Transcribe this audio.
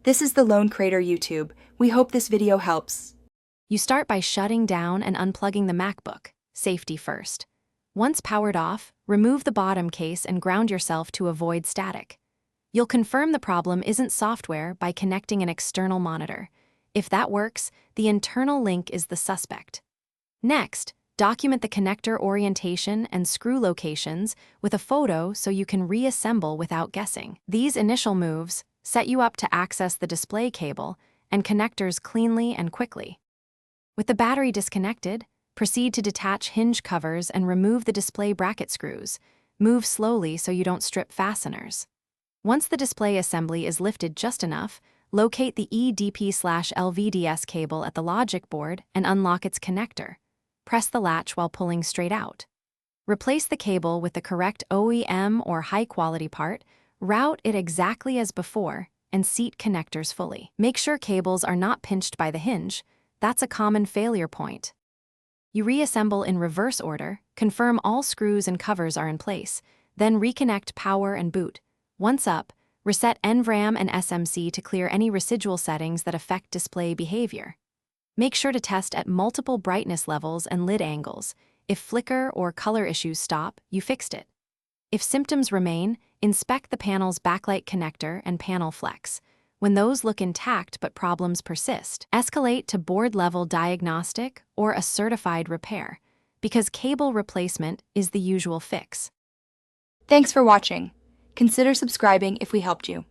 This is the Lone Crater YouTube. We hope this video helps. You start by shutting down and unplugging the MacBook, safety first. Once powered off, remove the bottom case and ground yourself to avoid static. You'll confirm the problem isn't software by connecting an external monitor. If that works, the internal link is the suspect. Next, document the connector orientation and screw locations with a photo so you can reassemble without guessing. These initial moves set you up to access the display cable and connectors cleanly and quickly. With the battery disconnected, proceed to detach hinge covers and remove the display bracket screws. Move slowly so you don't strip fasteners. Once the display assembly is lifted just enough, locate the EDP/LVDS cable at the logic board and unlock its connector. Press the latch while pulling straight out. Replace the cable with the correct OEM or high-quality part, route it exactly as before, and seat connectors fully. Make sure cables are not pinched by the hinge. That's a common failure point. You reassemble in reverse order, confirm all screws and covers are in place, then reconnect power and boot. Once up, reset NVRAM and SMC to clear any residual settings that affect display behavior. Make sure to test at multiple brightness levels and lid angles. If flicker or color issues stop, you fixed it. If symptoms remain, inspect the panel's backlight connector and panel flex. When those look intact but problems persist, escalate to board-level diagnostic or a certified repair, because cable replacement is the usual fix. Thanks for watching. Consider subscribing if we helped you.